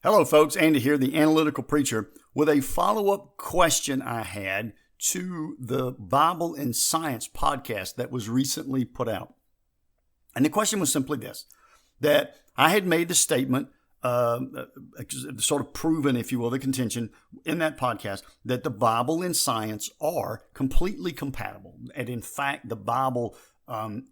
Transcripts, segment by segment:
Hello, folks. Andy here, the Analytical Preacher, with a follow-up question I had to the Bible and Science podcast that was recently put out. And the question was simply this, that I had made the statement, sort of proven, if you will, the contention in that podcast, that the Bible and science are completely compatible. And in fact, the Bible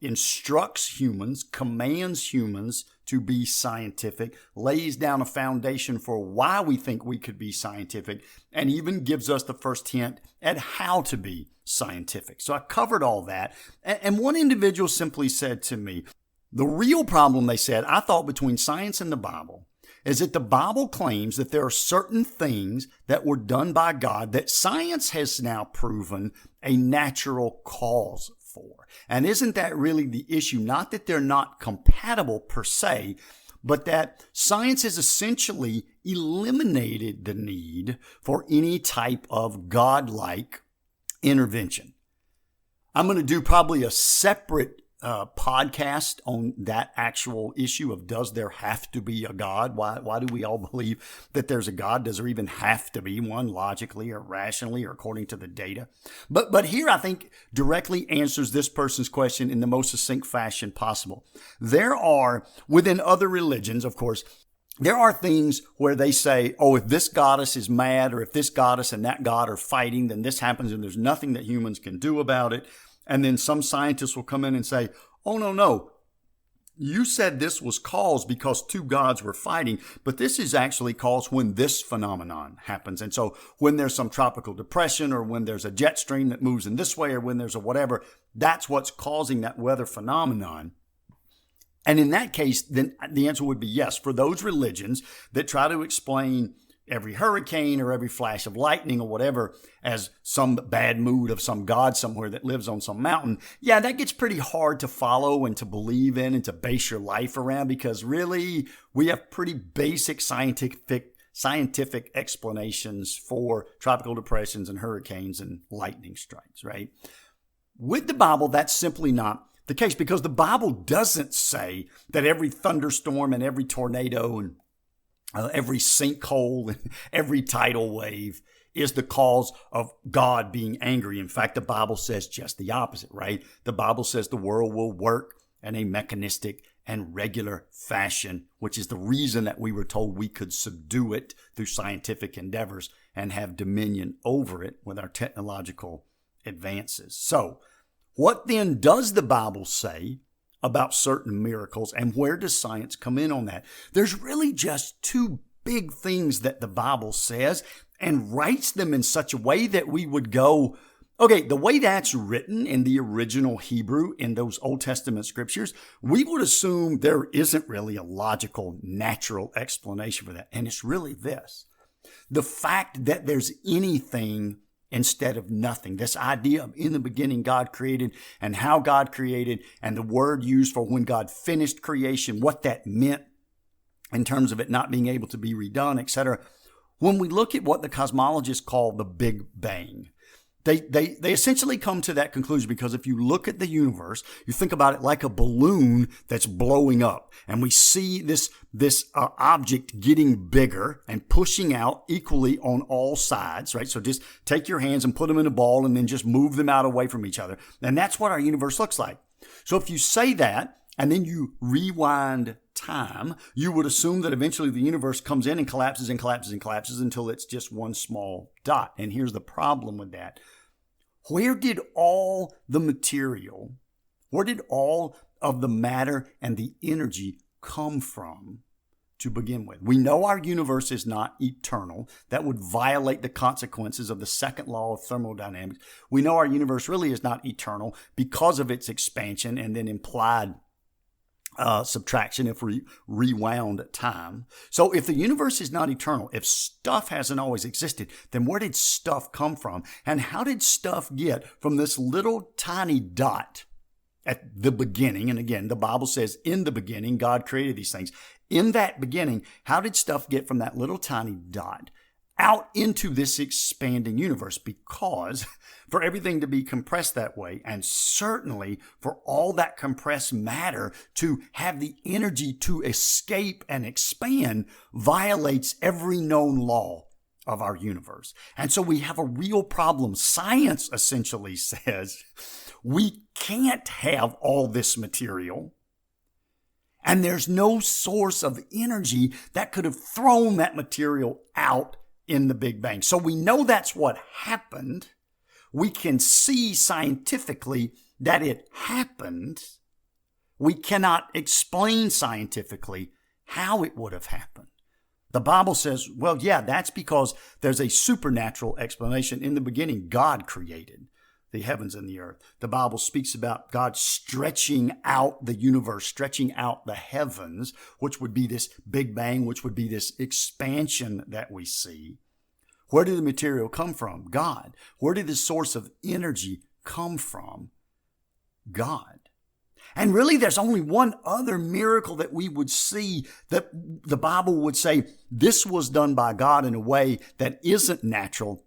instructs humans, commands humans to be scientific, lays down a foundation for why we think we could be scientific, and even gives us the first hint at how to be scientific. So I covered all that. And one individual simply said to me, the real problem, they said, I thought between science and the Bible is that the Bible claims that there are certain things that were done by God that science has now proven a natural cause for. And isn't that really the issue? Not that they're not compatible per se, but that science has essentially eliminated the need for any type of godlike intervention. I'm going to do probably a separate podcast on that actual issue of, does there have to be a God? Why do we all believe that there's a God? Does there even have to be one, logically or rationally or according to the data? But here I think directly answers this person's question in the most succinct fashion possible. There are, within other religions, of course, there are things where they say, oh, if this goddess is mad, or if this goddess and that god are fighting, then this happens and there's nothing that humans can do about it. And then some scientists will come in and say, oh, no, you said this was caused because two gods were fighting, but this is actually caused when this phenomenon happens. And so when there's some tropical depression, or when there's a jet stream that moves in this way, or when there's a whatever, that's what's causing that weather phenomenon. And in that case, then the answer would be yes. For those religions that try to explain every hurricane or every flash of lightning or whatever as some bad mood of some god somewhere that lives on some mountain, yeah, that gets pretty hard to follow and to believe in and to base your life around, because really we have pretty basic scientific explanations for tropical depressions and hurricanes and lightning strikes, right? With the Bible, that's simply not the case, because the Bible doesn't say that every thunderstorm and every tornado and every sinkhole and every tidal wave is the cause of God being angry. In fact, the Bible says just the opposite, right? The Bible says the world will work in a mechanistic and regular fashion, which is the reason that we were told we could subdue it through scientific endeavors and have dominion over it with our technological advances. So, what then does the Bible say about certain miracles, and where does science come in on that? There's really just two big things that the Bible says, and writes them in such a way that we would go, okay, the way that's written in the original Hebrew in those Old Testament scriptures, we would assume there isn't really a logical, natural explanation for that. And it's really this: the fact that there's anything instead of nothing. This idea of in the beginning God created, and how God created, and the word used for when God finished creation, what that meant in terms of it not being able to be redone, etc. When we look at what the cosmologists call the Big Bang, they essentially come to that conclusion because if you look at the universe, you think about it like a balloon that's blowing up, and we see this object getting bigger and pushing out equally on all sides, right? So just take your hands and put them in a ball and then just move them out away from each other. And that's what our universe looks like. So if you say that and then you rewind time, you would assume that eventually the universe comes in and collapses and collapses and collapses until it's just one small dot. And here's the problem with that. Where did all the material, where did all of the matter and the energy come from to begin with? We know our universe is not eternal. That would violate the consequences of the second law of thermodynamics. We know our universe really is not eternal because of its expansion and then implied subtraction if we rewound time. So if the universe is not eternal, if stuff hasn't always existed, then where did stuff come from? And how did stuff get from this little tiny dot at the beginning? And again, the Bible says in the beginning, God created these things. In that beginning, how did stuff get from that little tiny dot out into this expanding universe, because for everything to be compressed that way, and certainly for all that compressed matter to have the energy to escape and expand, violates every known law of our universe. And so we have a real problem. Science essentially says we can't have all this material, and there's no source of energy that could have thrown that material out in the Big Bang. So we know that's what happened. We can see scientifically that it happened. We cannot explain scientifically how it would have happened. The Bible says, well, yeah, that's because there's a supernatural explanation. In the beginning, God created the heavens and the earth. The Bible speaks about God stretching out the universe, stretching out the heavens, which would be this Big Bang, which would be this expansion that we see. Where did the material come from? God. Where did the source of energy come from? God. And really, there's only one other miracle that we would see that the Bible would say this was done by God in a way that isn't natural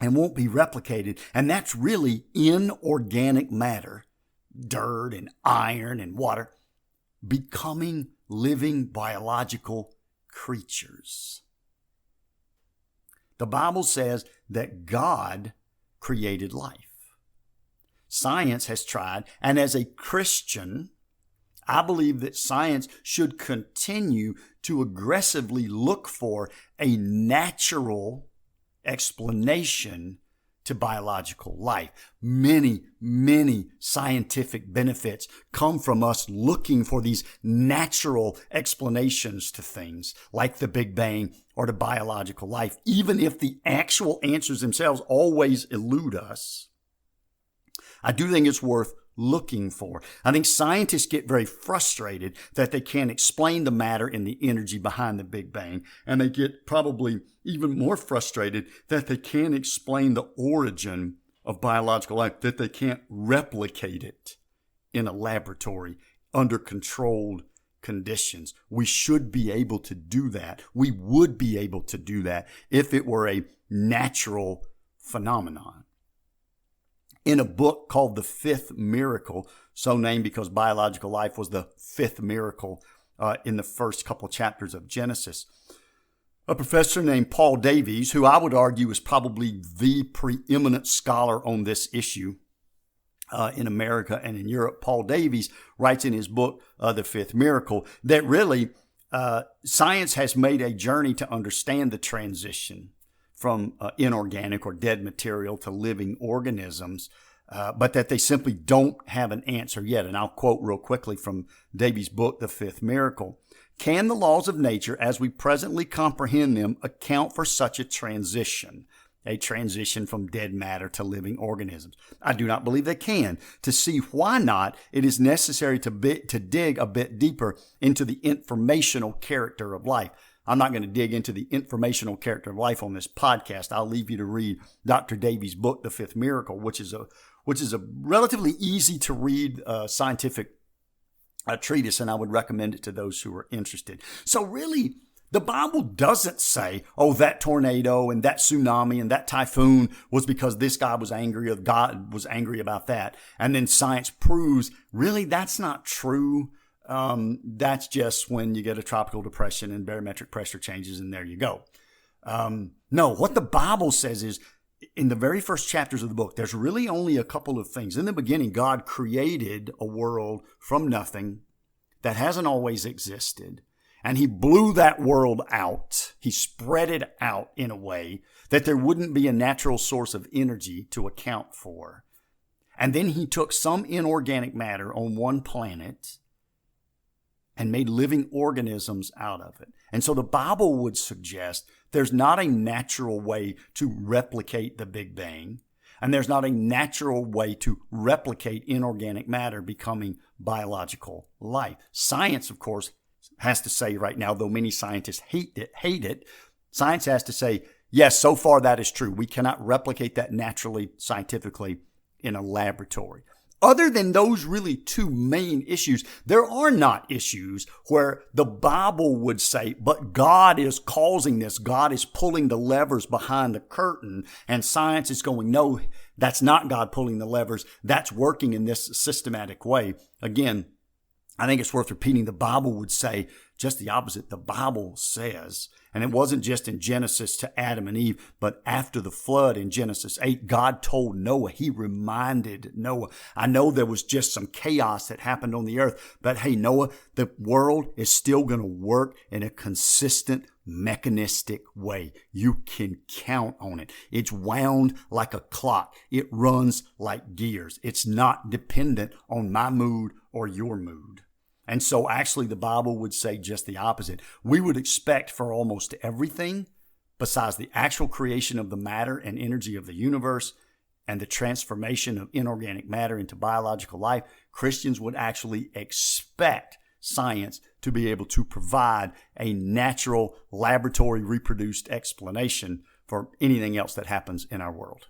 and won't be replicated. And that's really inorganic matter, dirt and iron and water, becoming living biological creatures. The Bible says that God created life. Science has tried, and as a Christian, I believe that science should continue to aggressively look for a natural explanation to biological life. Many, many scientific benefits come from us looking for these natural explanations to things like the Big Bang or to biological life, even if the actual answers themselves always elude us. I do think it's worth looking for. I think scientists get very frustrated that they can't explain the matter and the energy behind the Big Bang, and they get probably even more frustrated that they can't explain the origin of biological life, that they can't replicate it in a laboratory under controlled conditions. We should be able to do that. We would be able to do that if it were a natural phenomenon. In a book called The Fifth Miracle, so named because biological life was the fifth miracle in the first couple chapters of Genesis, a professor named Paul Davies, who I would argue is probably the preeminent scholar on this issue in America and in Europe, Paul Davies writes in his book, The Fifth Miracle, that really science has made a journey to understand the transition from inorganic or dead material to living organisms, but that they simply don't have an answer yet. And I'll quote real quickly from Davies' book, The Fifth Miracle. Can the laws of nature, as we presently comprehend them, account for such a transition from dead matter to living organisms? I do not believe they can. To see why not, it is necessary to dig a bit deeper into the informational character of life. I'm not going to dig into the informational character of life on this podcast. I'll leave you to read Dr. Davies' book, The Fifth Miracle, which is a relatively easy to read scientific treatise, and I would recommend it to those who are interested. So really, the Bible doesn't say, oh, that tornado and that tsunami and that typhoon was because this guy was angry or God was angry about that. And then science proves, really, that's not true. That's just when you get a tropical depression and barometric pressure changes, and there you go. No, what the Bible says is, in the very first chapters of the book, there's really only a couple of things. In the beginning, God created a world from nothing that hasn't always existed, and he blew that world out. He spread it out in a way that there wouldn't be a natural source of energy to account for. And then he took some inorganic matter on one planet and made living organisms out of it. And so the Bible would suggest there's not a natural way to replicate the Big Bang, and there's not a natural way to replicate inorganic matter becoming biological life. Science, of course, has to say right now, though many scientists hate it, science has to say, yes, so far that is true. We cannot replicate that naturally, scientifically in a laboratory. Other than those really two main issues, there are not issues where the Bible would say, but God is causing this. God is pulling the levers behind the curtain, and science is going, no, that's not God pulling the levers. That's working in this systematic way. Again, I think it's worth repeating. The Bible would say just the opposite. The Bible says, and it wasn't just in Genesis to Adam and Eve, but after the flood in Genesis 8, God told Noah, he reminded Noah, I know there was just some chaos that happened on the earth, but hey, Noah, the world is still going to work in a consistent, mechanistic way. You can count on it. It's wound like a clock. It runs like gears. It's not dependent on my mood or your mood. And so actually the Bible would say just the opposite. We would expect for almost everything besides the actual creation of the matter and energy of the universe and the transformation of inorganic matter into biological life, Christians would actually expect science to be able to provide a natural laboratory reproduced explanation for anything else that happens in our world.